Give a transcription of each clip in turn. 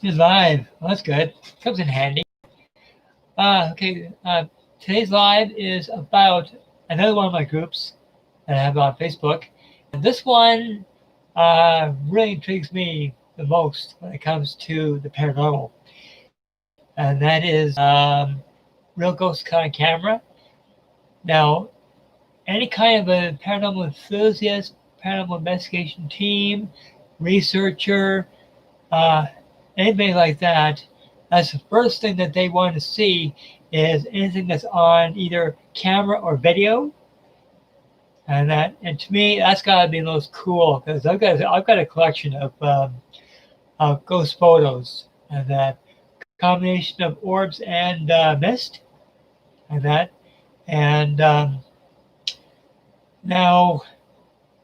He's live. Well, that's good. Comes in handy. Okay. Today's live is about another one of my groups that I have on Facebook. And this one really intrigues me the most when it comes to the paranormal. And that is real ghost kind of camera. Now, any kind of a paranormal enthusiast, paranormal investigation team, researcher, anybody like that, that's the first thing that they want to see is anything that's on either camera or video. And to me, that's got to be the most cool because I've got a collection of ghost photos and that combination of orbs and mist and that. And now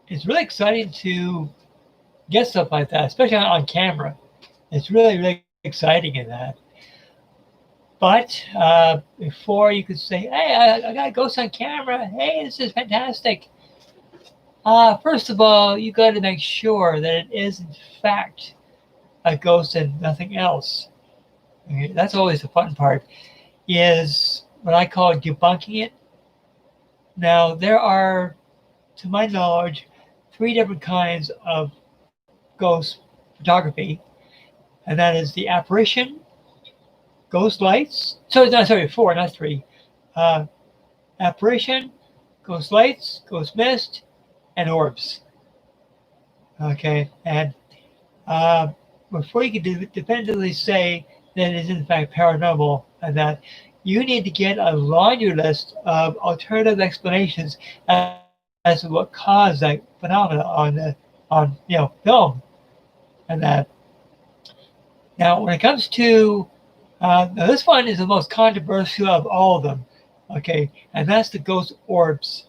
it's really exciting to get stuff like that, especially on camera. It's really, really exciting in that. But before you could say, hey, I got a ghost on camera. Hey, this is fantastic. First of all, you got to make sure that it is, in fact, a ghost and nothing else. Okay, that's always the fun part, is what I call debunking it. Now, there are, to my knowledge, 3 different kinds of ghost photography, and that is the apparition, ghost lights. Sorry, 4, not 3. Apparition, ghost lights, ghost mist, and orbs. Okay, and before you can definitively say that it is in fact paranormal, and that you need to get a laundry list of alternative explanations as to what caused that phenomena on film, and that. Now, when it comes to now this one is the most controversial of all of them, okay, and that's the ghost orbs.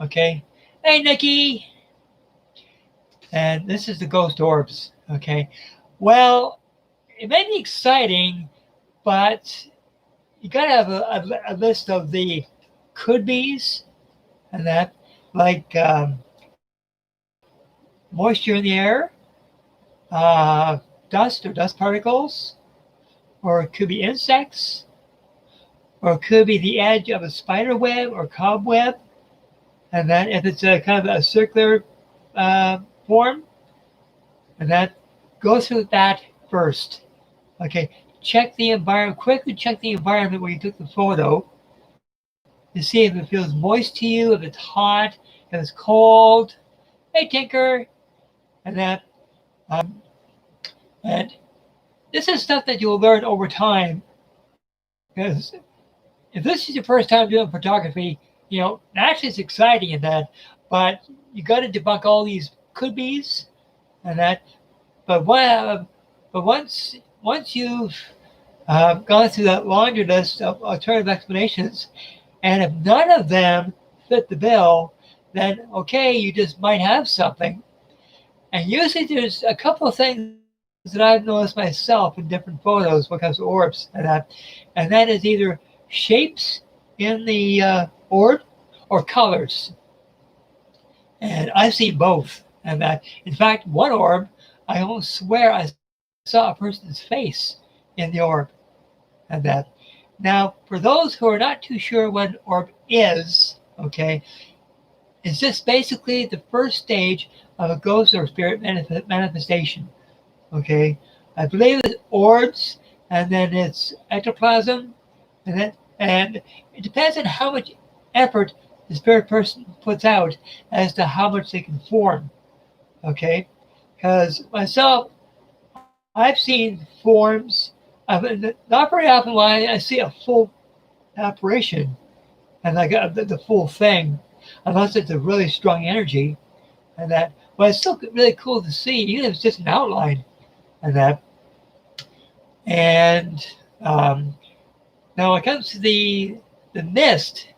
Okay, hey Nikki, and this is the ghost orbs. Okay, well, it may be exciting, but you gotta have a list of the could be's and that, like moisture in the air, dust or dust particles, or it could be insects, or it could be the edge of a spider web or cobweb, and then if it's a kind of a circular form, and that go through that first. Okay, check the environment, quickly check the environment where you took the photo to see if it feels moist to you, if it's hot, if it's cold. Hey, Tinker, and that. And this is stuff that you'll learn over time. Because if this is your first time doing photography, naturally it's exciting in that, but you got to debunk all these could be's and that. But once you've gone through that laundry list of alternative explanations, and if none of them fit the bill, then okay, you just might have something. And usually there's a couple of things that I've noticed myself in different photos when it comes to orbs and that is either shapes in the orb or colors. And I've seen both. And that, in fact, one orb, I almost swear I saw a person's face in the orb. And that. Now, for those who are not too sure what an orb is, okay, it's just basically the first stage of a ghost or spirit manifestation. Okay, I believe it's orbs, and then it's ectoplasm, and it depends on how much effort the spirit person puts out as to how much they can form. Okay, because myself, I've seen forms. Not very often when I see a full apparition and like the full thing, unless it's a really strong energy, and that. But it's still really cool to see, even if it's just an outline. And that. And now when it comes to the mist,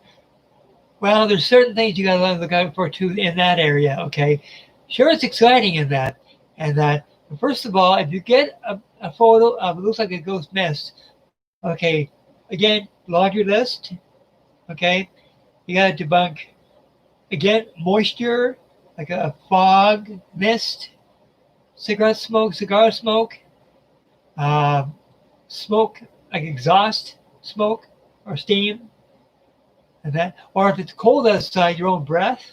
well, there's certain things you got to look out for too in that area. Okay, sure, it's exciting in that, and that. First of all, if you get a photo of it looks like a ghost mist, okay, again, laundry list. Okay, you got to debunk again moisture, like a fog, mist, cigar smoke, smoke, like exhaust smoke or steam, and that, or if it's cold outside, your own breath,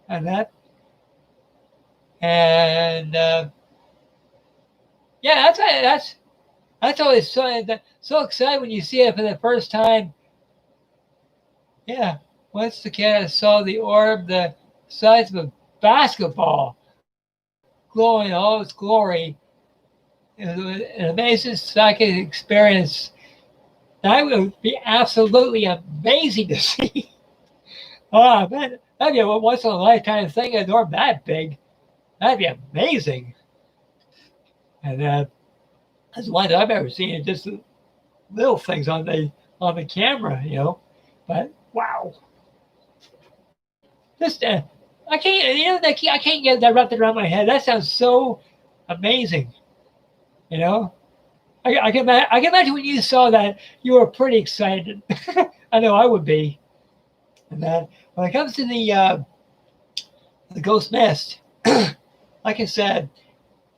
and that, and yeah, that's always so exciting when you see it for the first time. Yeah, once the cat saw the orb, the size of a basketball, glowing all its glory. It was an amazing psychic experience. That would be absolutely amazing to see. Oh man, that'd be a once in a lifetime thing, and or that big. That'd be amazing. And that's one that I've ever seen. Just little things on the camera, you know. But wow, just I can't, you know, I can't get that wrapped around my head. That sounds so amazing, you know. I can imagine when you saw that, you were pretty excited. I know I would be. And that when it comes to the ghost mist, like I said,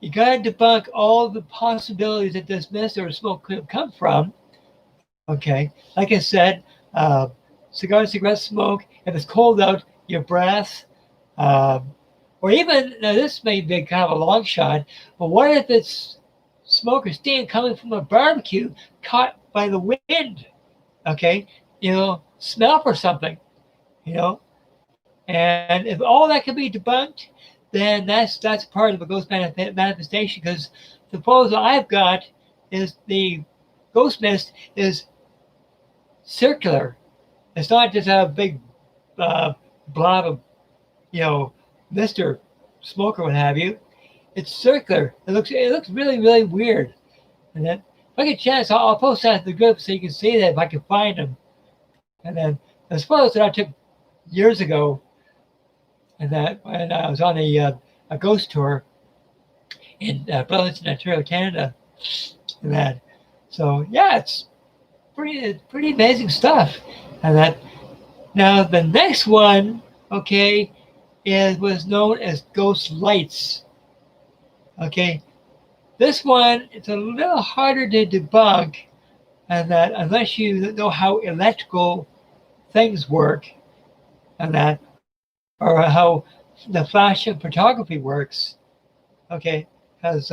you got to debunk all the possibilities that this mist or smoke could have come from. Okay, like I said, cigarette smoke. If it's cold out, your breath, or even now this may be kind of a long shot, but what if it's smoke or steam coming from a barbecue caught by the wind? Okay, you know, smell for something, you know, and if all that can be debunked, then that's part of a ghost manifestation. Because the proposal I've got is the ghost mist is circular. It's not just a big blob of, you know, mist or smoke or what have you. It's circular. It looks really, really weird. And then if I get a chance, I'll post that in the group so you can see that if I can find them. And then there's photos that I took years ago, and that when I was on a ghost tour in Burlington, Ontario, Canada, and that. So yeah, it's pretty amazing stuff. And that now the next one, okay, was known as ghost lights. Okay, this one it's a little harder to debunk, and that unless you know how electrical things work, and that, or how the flash of photography works. Okay, because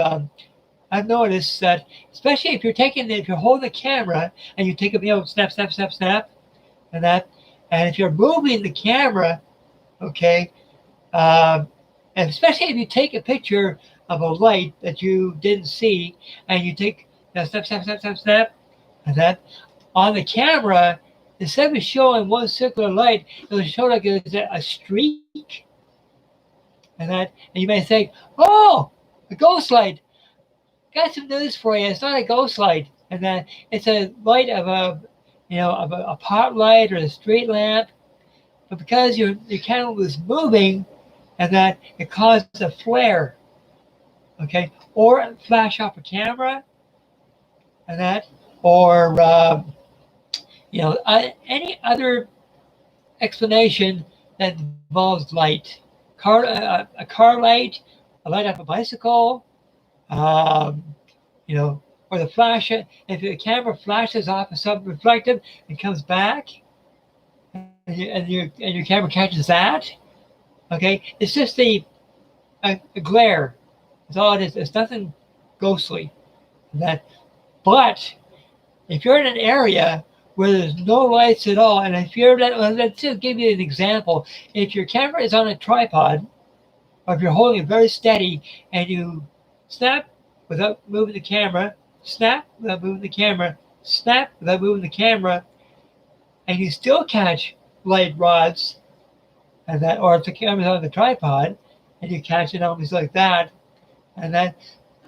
I've noticed that, especially if you're holding the camera and you take a, you know, snap, snap, snap, snap, and that, and if you're moving the camera, okay, and especially if you take a picture of a light that you didn't see, and you take, you know, snap, snap, snap, snap, snap, and that, on the camera, instead of showing one circular light, it will show like it's a streak, and that, and you may think, oh, a ghost light. Got some news for you. It's not a ghost light, and that it's a light of a, you know, of a pot light or a street lamp. But because your camera was moving, and that it caused a flare, okay, or a flash off a camera, and that, or you know, any other explanation that involves light, a car light, a light off a bicycle, you know, or the flash. If the camera flashes off of something reflective and comes back, and your camera catches that, okay, it's just a glare. That's all it is. It's nothing ghostly. That, but if you're in an area where there's no lights at all, and if you're, let's just give you an example. If your camera is on a tripod, or if you're holding it very steady and you snap without moving the camera, snap without moving the camera, snap without moving the camera, and you still catch light rods, and that, or if the camera's on the tripod and you catch it almost like that, and that,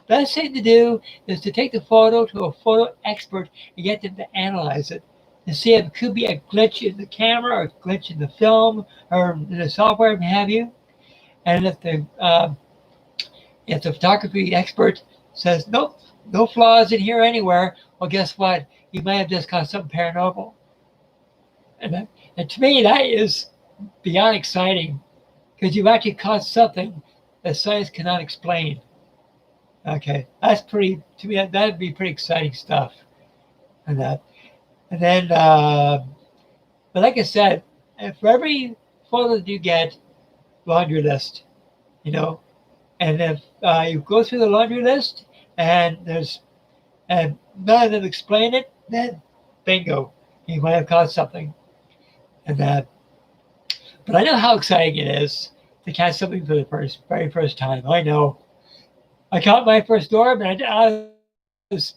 best thing to do is to take the photo to a photo expert and get them to analyze it and see if it could be a glitch in the camera or a glitch in the film or in the software, what have you. And if the photography expert says, nope, no flaws in here anywhere, well, guess what? You might have just caught something paranormal. And to me, that is beyond exciting, because you've actually caught something that science cannot explain. Okay, that's pretty, to me, that'd be pretty exciting stuff. And that, and then, but like I said, for every photo that you get, laundry list, you know, and if you go through the laundry list and none of them explain it, then bingo, you might have caught something. And that, but I know how exciting it is to catch something for the very first time. I know. I caught my first orb, and was,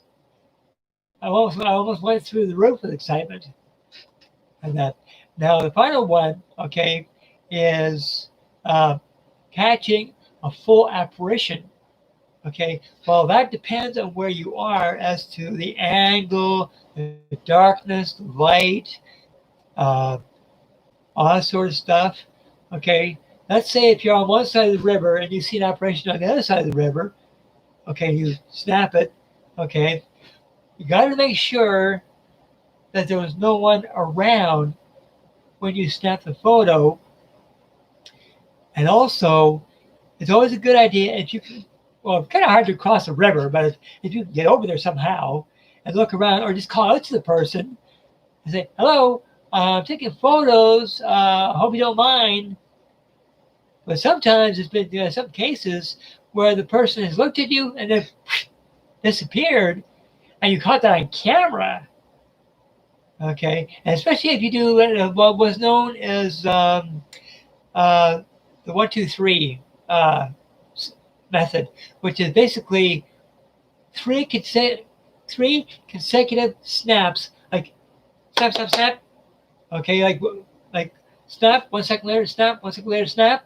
I almost went through the roof with excitement. And that, now the final one, okay, is uh, catching a full apparition. Okay, well, that depends on where you are as to the angle, the darkness, the light, uh, all that sort of stuff. Okay, let's say if you're on one side of the river and you see an apparition on the other side of the river, okay, you snap it, okay, you got to make sure that there was no one around when you snap the photo. And also, it's always a good idea if you can, well, it's kind of hard to cross a river, but if you can get over there somehow and look around or just call out to the person and say, hello, I'm taking photos, hope you don't mind. But sometimes there's been some cases where the person has looked at you and then disappeared, and you caught that on camera. Okay, and especially if you do what was known as the 1-2-3 method, which is basically three consecutive snaps, like snap, snap, snap. Okay, like snap, 1 second later, snap, 1 second later, snap.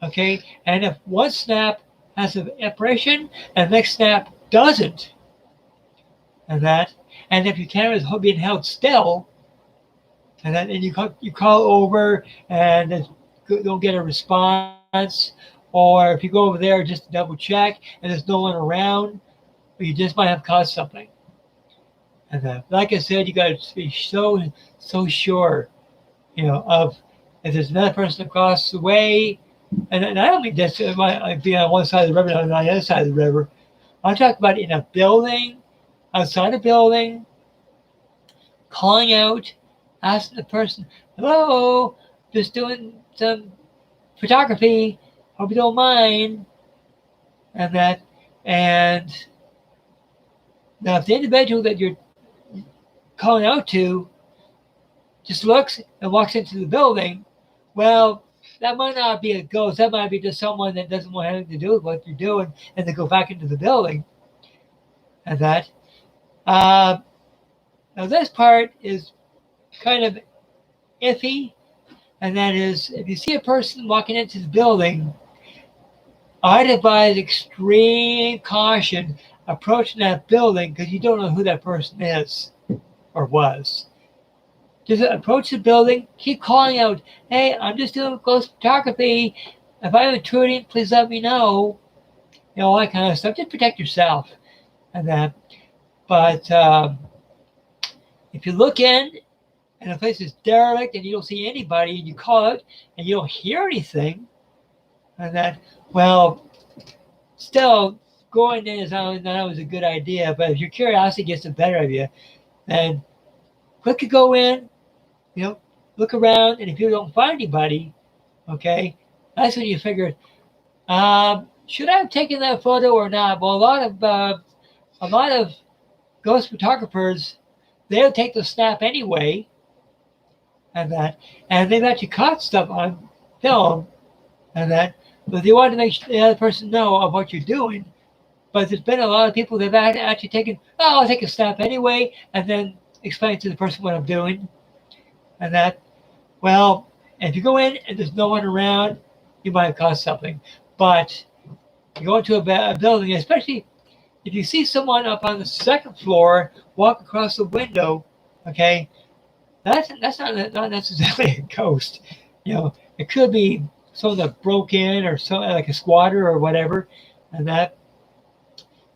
Okay, and if one snap has an apparition and the next snap doesn't, and if your camera is being held still, and you call over and don't get a response, or if you go over there just to double check and there's no one around, you just might have caught something. And like I said, you got to be so sure, of if there's another person across the way. And I don't mean just it might be on one side of the river and on the other side of the river. I'm talking about in a building, outside a building, calling out, asking the person, hello, just doing some photography, hope you don't mind. And now if the individual that you're calling out to just looks and walks into the building, well, that might not be a ghost. That might be just someone that doesn't want anything to do with what you're doing, and they go back into the building. And now this part is kind of iffy, and that is if you see a person walking into the building, I'd advise extreme caution approaching that building because you don't know who that person is or was. Just approach the building, keep calling out, hey, I'm just doing ghost photography. If I'm intruding, please let me know. All that kind of stuff. Just protect yourself. But if you look in and the place is derelict and you don't see anybody and you call out and you don't hear anything, well, still going in is not always a good idea. But if your curiosity gets the better of you, then quick go in, look around, and if you don't find anybody, okay, that's when you figure, should I have taken that photo or not? Well, a lot of ghost photographers, they'll take the snap anyway, and they've actually caught stuff on film, but they want to make the other person know of what you're doing. But there's been a lot of people that have actually taken, I'll take a snap anyway, and then explain to the person what I'm doing. Well, if you go in and there's no one around, you might have caused something. But you go into a building, especially if you see someone up on the second floor walk across the window, okay, that's not necessarily a ghost. It could be someone that broke in or something like a squatter or whatever,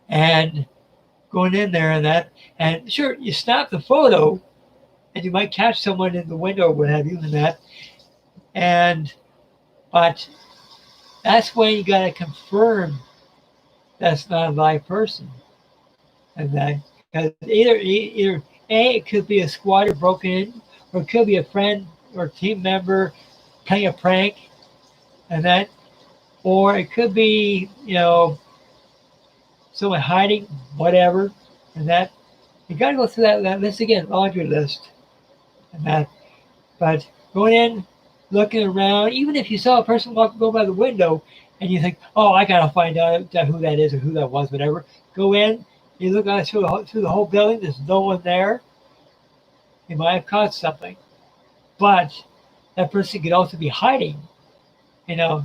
and going in there and sure, you snap the photo and you might catch someone in the window or what have you but that's when you got to confirm that's not a live person. And that, because either A, it could be a squatter broken in, or it could be a friend or team member playing a prank, and that, or it could be, someone hiding, whatever, and that. You got to go through that list again, laundry list, and that. But going in, looking around, even if you saw a person go by the window, and you think, oh, I got to find out who that is or who that was, whatever. Go in, you look out through the whole building. There's no one there. You might have caught something, but that person could also be hiding.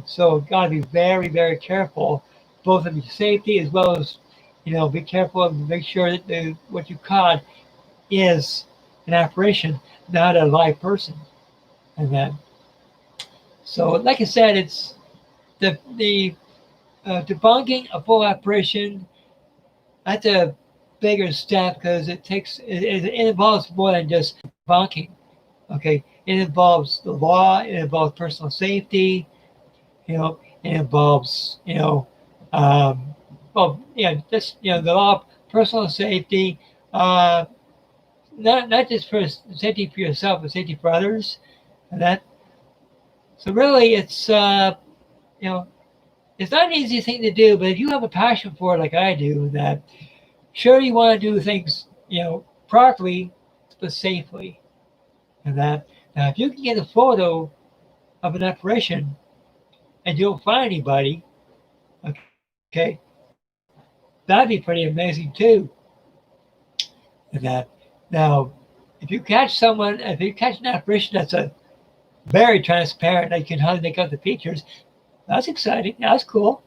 So got to be very, very careful, both of your safety as well as, be careful and make sure that what you caught is an apparition, not a live person. And then, so like I said, it's the debunking a full apparition. That's a bigger step because it involves more than just debunking. Okay, it involves the law, it involves personal safety, it involves just the law, personal safety, not just for safety for yourself, but safety for others, and that. So really, it's it's not an easy thing to do, but if you have a passion for it, like I do, that sure you want to do things properly, but safely, and that. Now, if you can get a photo of an apparition and you don't find anybody, okay, that'd be pretty amazing too. And that. Now, if you catch an apparition that's very transparent, that you can hardly make out the features, that's exciting. That's cool.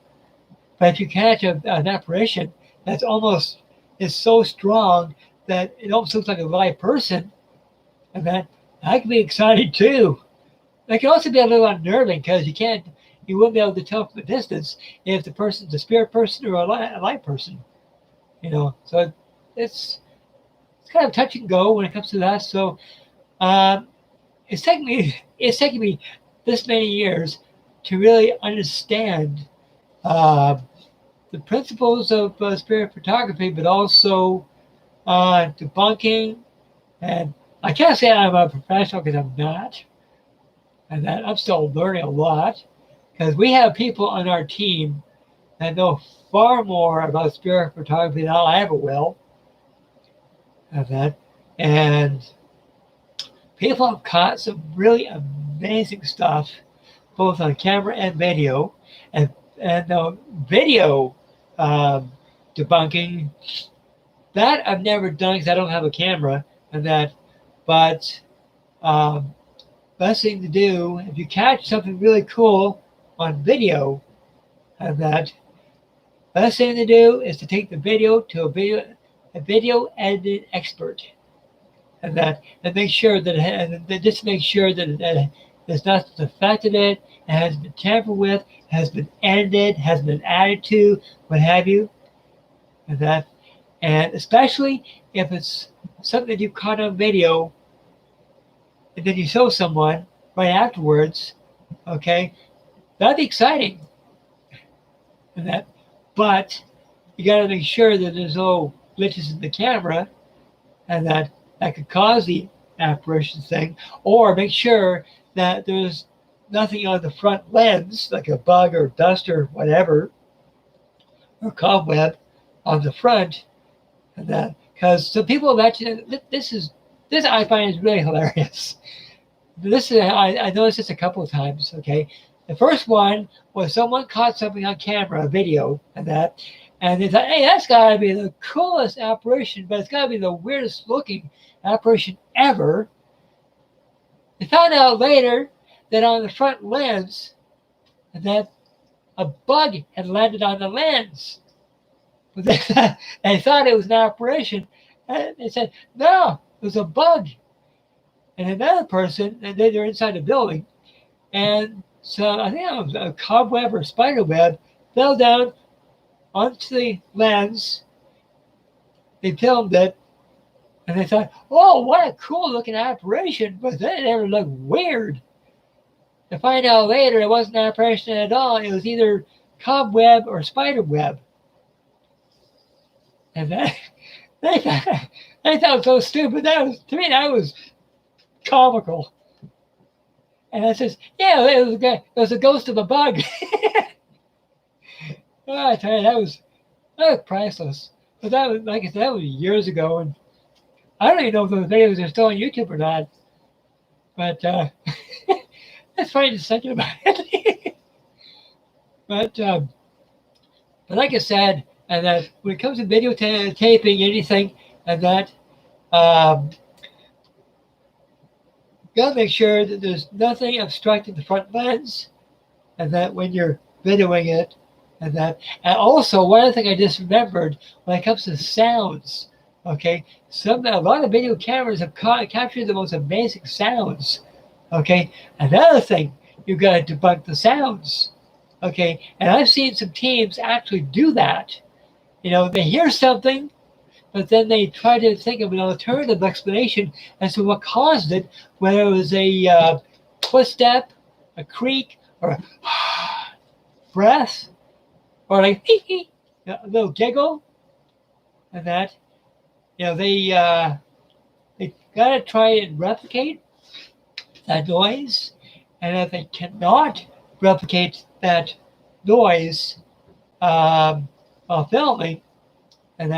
But if you catch an apparition that's is so strong that it almost looks like a live person, and that can be exciting too. That can also be a little unnerving because you wouldn't be able to tell from a distance if the person's a spirit person or a live person. So it's kind of touch and go when it comes to that. So it's taken me this many years to really understand the principles of spirit photography, but also debunking. And I can't say I'm a professional because I'm not, and that I'm still learning a lot because we have people on our team that know far more about spirit photography than I ever will. And people have caught some really amazing stuff, both on camera and video, and video debunking. That I've never done because I don't have a camera, and that. But best thing to do if you catch something really cool on video, and that. Best thing to do is to take the video to a video editing expert, and make sure that it there's nothing affected it has been tampered with, has been edited, has been added to, what have you, and especially if it's something that you caught on video, and then you show someone right afterwards, okay, that'd be exciting, but you got to make sure that there's no glitches in the camera, and that could cause the apparition thing, or make sure that there's nothing on the front lens, like a bug or dust or whatever, or cobweb on the front, and because some people have actually, this I find is really hilarious. I noticed this a couple of times. Okay, the first one was someone caught something on camera, a video, and they thought, hey, that's got to be the coolest apparition, but it's got to be the weirdest looking apparition ever. They found out later that on the front lens, that a bug had landed on the lens. But they thought it was an apparition. And they said, no, it was a bug. And another person, and they're inside the building, and so I think it was a cobweb or spider web, fell down onto the lens. They filmed it, and they thought, oh, what a cool looking apparition, but then it ever looked weird. To find out later, it wasn't an apparition at all. It was either cobweb or spider web. and then they thought, they thought it was so stupid. That was, to me, that was comical. And I says, yeah, it was a ghost of a bug. Oh, I tell you, that was priceless. But that was, like I said, that was years ago, and I don't even know if those videos are still on YouTube or not. But that's funny just thinking about it. but like I said, and that when it comes to videotaping anything, and that you gotta make sure that there's nothing obstructing the front lens, and that when you're videoing it, and also one other thing I just remembered when it comes to sounds. Okay, a lot of video cameras have captured the most amazing sounds. Okay, another thing, you've got to debunk the sounds. Okay, and I've seen some teams actually do that. You know, they hear something, but then they try to think of an alternative explanation as to what caused it, whether it was a footstep, a creak, or a breath, or like a little giggle, and that. You know, they got to try and replicate that noise, and if they cannot replicate that noise while filming, and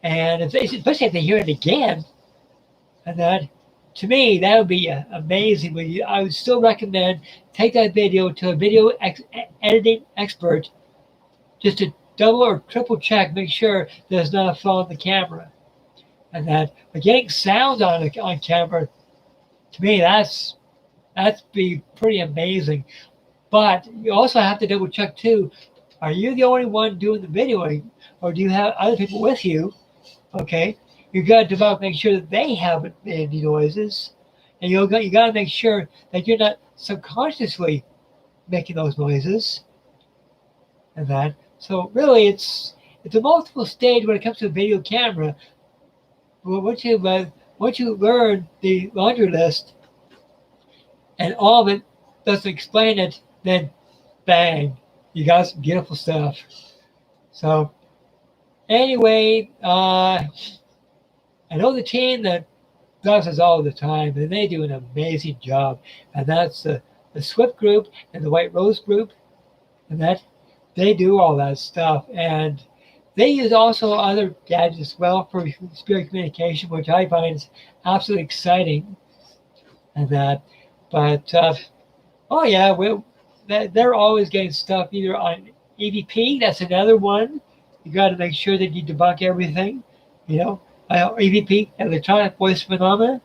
if they, especially if they hear it again, and to me that would be amazing. I would still recommend take that video to a video editing expert just to double or triple check, make sure there's not a flaw in the camera. But getting sound on camera, to me, that's be pretty amazing. But you also have to double check too. Are you the only one doing the videoing, or do you have other people with you? Okay, you got to make sure that they haven't made any noises, and you got to make sure that you're not subconsciously making those noises. So really, it's a multiple stage when it comes to a video camera. Well, once you learn the laundry list and all of it doesn't explain it, then bang, you got some beautiful stuff. So anyway, I know the team that does this all the time, and they do an amazing job. And that's the SWYPT Group and the White Rose Group, and they do all that stuff. And they use also other gadgets as well for spirit communication, which I find is absolutely exciting. But oh yeah, they're always getting stuff either on EVP. That's another one. You got to make sure that you debunk everything. You know, EVP, electronic voice phenomena.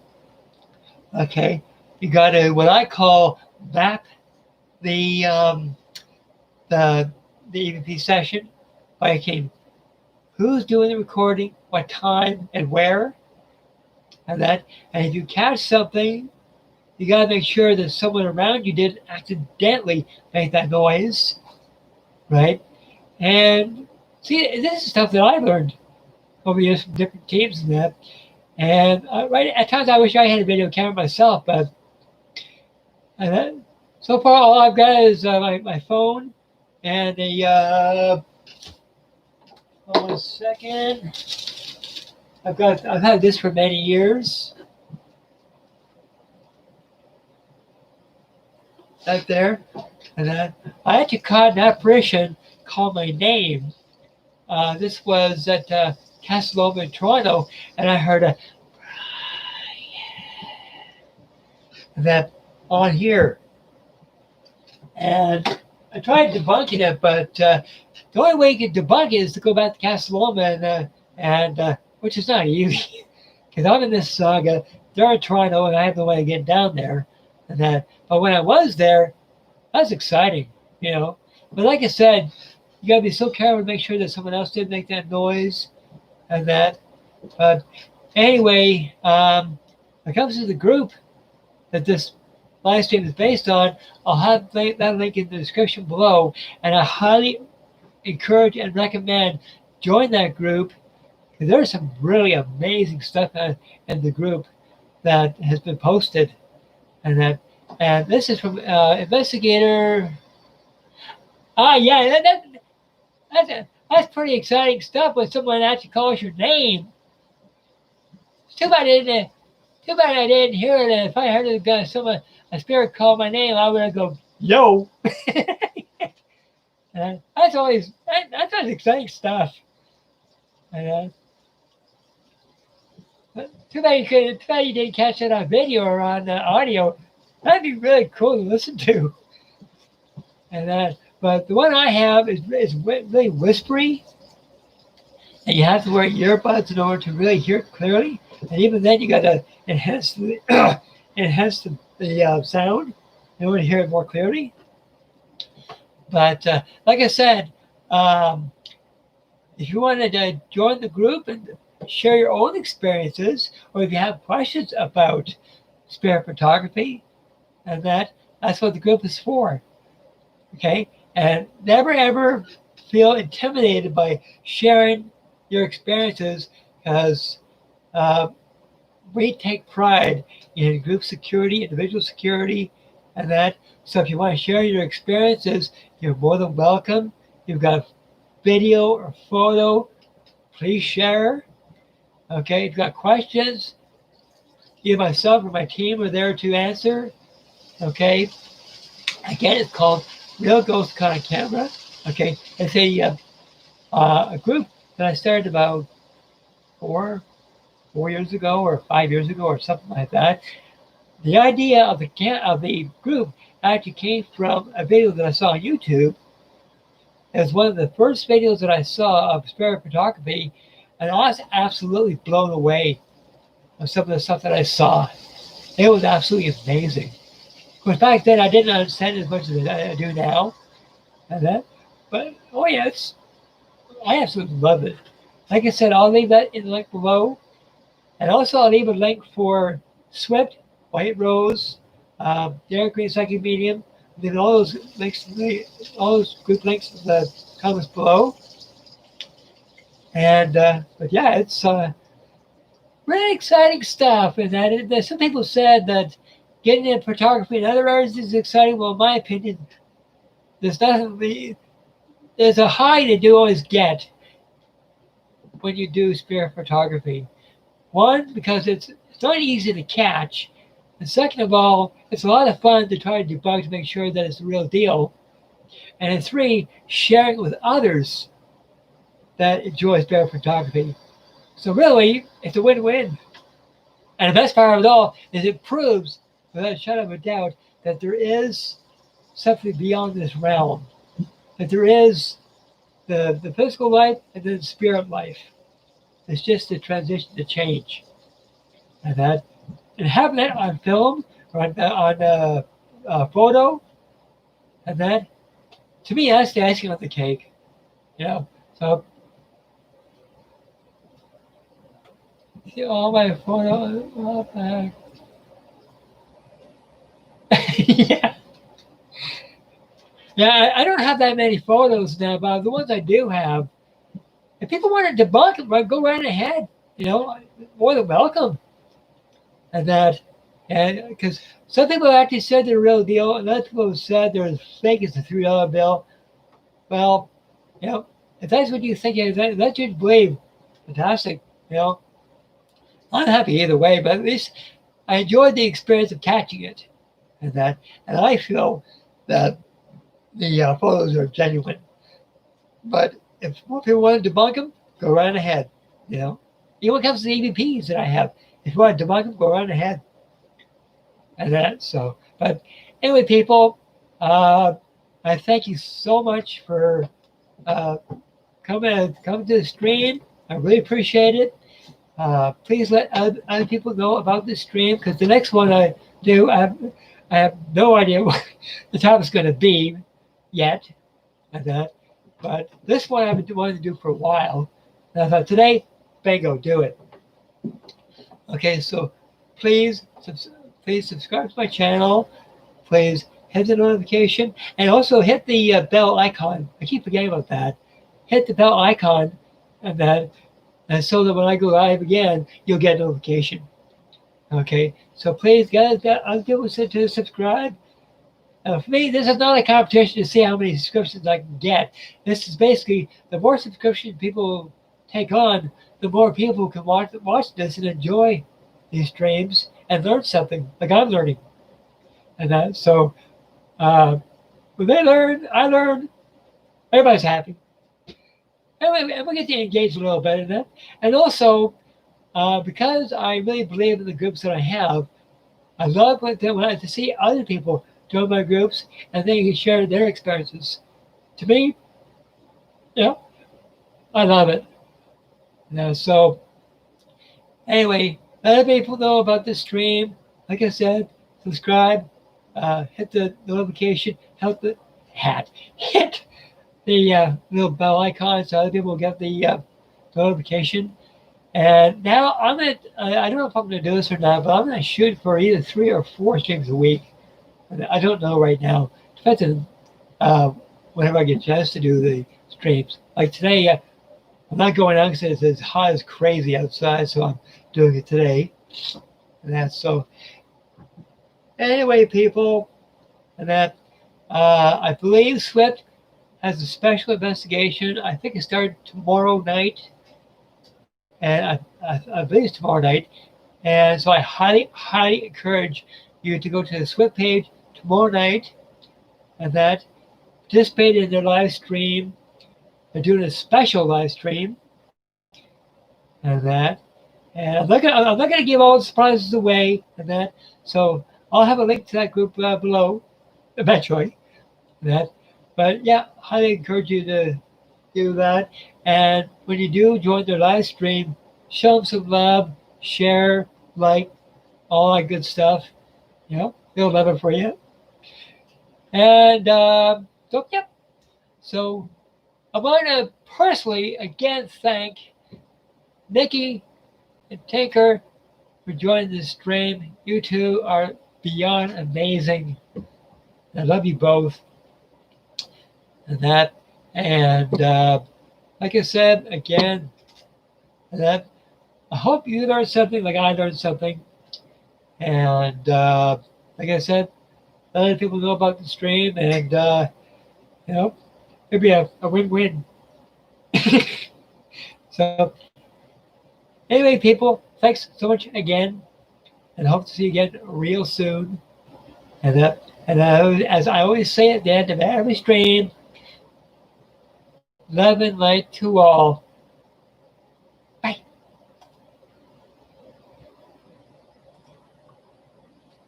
Okay, you got to what I call map the EVP session by who's doing the recording, what time, and where, and if you catch something, you got to make sure that someone around you didn't accidentally make that noise, right? And see, this is stuff that I learned over years from different teams and right at times I wish I had a video camera myself, but so far all I've got is my phone and a. Hold on a second. I've had this for many years. Right there. And I had to call an apparition call my name. This was at Castle Loma in Toronto, and I heard a that on here. And I tried debunking it, but the only way you can debunk it is to go back to Castle Loma, and which is not easy, because I'm in this saga. They're in Toronto, and I have no way of getting down there. But when I was there, that was exciting, you know. But like I said, you gotta be so careful to make sure that someone else didn't make that noise, But anyway, when it comes to the group that this live stream is based on, I'll have that link in the description below, and I highly encourage and recommend join that group, because there's some really amazing stuff in the group that has been posted, and this is from investigator. That's pretty exciting stuff when someone actually calls your name. It's too bad I didn't hear it. If I heard a spirit call my name, I would have go, yo. That's exciting stuff. And, too bad you didn't catch it on video or on audio. That'd be really cool to listen to. But the one I have is really whispery, and you have to wear earbuds in order to really hear it clearly. And even then, you got to enhance the sound in order to hear it more clearly. But like I said, if you wanted to join the group and share your own experiences, or if you have questions about spirit photography, and that's what the group is for. Okay, and never ever feel intimidated by sharing your experiences, because we take pride in group security, individual security, and that. So if you want to share your experiences, you're more than welcome. You've got a video or photo, please share. Okay, if you've got questions, either myself or my team are there to answer. Okay, again, it's called Real Ghost Caught on Camera. Okay, it's a group that I started about 4 years ago or 5 years ago or something like that. The idea of the group actually came from a video that I saw on YouTube. It was one of the first videos that I saw of spirit photography, and I was absolutely blown away with some of the stuff that I saw. It was absolutely amazing. Of course, back then I didn't understand as much as I do now, but oh yeah, I absolutely love it. Like I said, I'll leave that in the link below, and also I'll leave a link for SWYPT, White Rose, Derek Green Psychic Medium. Leave all those links, all those group links in the comments below. And but yeah, it's really exciting stuff. And some people said that getting into photography in other areas is exciting. Well, in my opinion, there's a high that you always get when you do spirit photography. One, because it's not easy to catch. And second of all, it's a lot of fun to try to debug to make sure that it's the real deal. And then 3, sharing it with others that enjoy spirit photography. So really, it's a win-win. And the best part of it all is it proves, without a shadow of a doubt, that there is something beyond this realm. That there is the physical life and then the spirit life. It's just a transition to change. And having that on film or on photo, and that, to me, that's the icing on the cake. So see all my photos. Yeah. Yeah, I don't have that many photos now, but the ones I do have, if people want to debunk them, go right ahead. More than welcome. And because some people actually said they're the real deal, and other people have said they're as fake as the $3 bill. Well, if that's what you think, that's you believe. Fantastic. I'm happy either way, but at least I enjoyed the experience of catching it, and I feel that the photos are genuine. But if more people want to debunk them, go right ahead. Even when it comes to the EVPs that I have, if you want to debunk them, go right ahead. But anyway, people, I thank you so much for coming to the stream. I really appreciate it. Please let other people know about this stream, because the next one I do, I have no idea what the topic's going to be yet. But this one I've been wanting to do for a while. And I thought today, bingo, do it. Okay, so please subscribe to my channel. Please hit the notification, and also hit the bell icon. I keep forgetting about that. Hit the bell icon, and so that when I go live again, you'll get a notification. Okay, so please, guys, I'll give a to subscribe. For me, this is not a competition to see how many subscriptions I can get. This is basically the more subscription people take on, the more people can watch this and enjoy these streams and learn something like I'm learning. And so when they learn, I learn, everybody's happy. And we get to engage a little bit in that. And also, because I really believe in the groups that I have, I love when to see other people join my groups and they can share their experiences. To me, you know, I love it. So anyway, let people know about this stream. Like I said, subscribe, hit the notification, hit the little bell icon so other people get the notification. And now I don't know if I'm gonna do this or not, but I'm gonna shoot for either 3 or 4 streams a week. I don't know right now. Depends on whenever I get a chance to do the streams. Like today, I'm not going out because it's as hot as crazy outside, so I'm doing it today. And that's so. Anyway, people, and that I believe SWYPT has a special investigation. I think it started tomorrow night, and I believe it's tomorrow night. And so I highly encourage you to go to the SWYPT page tomorrow night, and that participate in their live stream. They're doing a special live stream, and that. And I'm not gonna give all the surprises away, and that. So I'll have a link to that group below, eventually. That, but yeah, highly encourage you to do that. And when you do join their live stream, show them some love, share, like, all that good stuff. They'll love it for you. And so yeah. So I want to personally again thank Nikki and Tinker for joining this stream. You two are beyond amazing. I love you both. And that, and like I said again, that I hope you learned something like I learned something. And like I said, let other people know about the stream, and maybe a win-win. So anyway, people, thanks so much again, and hope to see you again real soon. And as I always say at the end of every stream, love and light to all.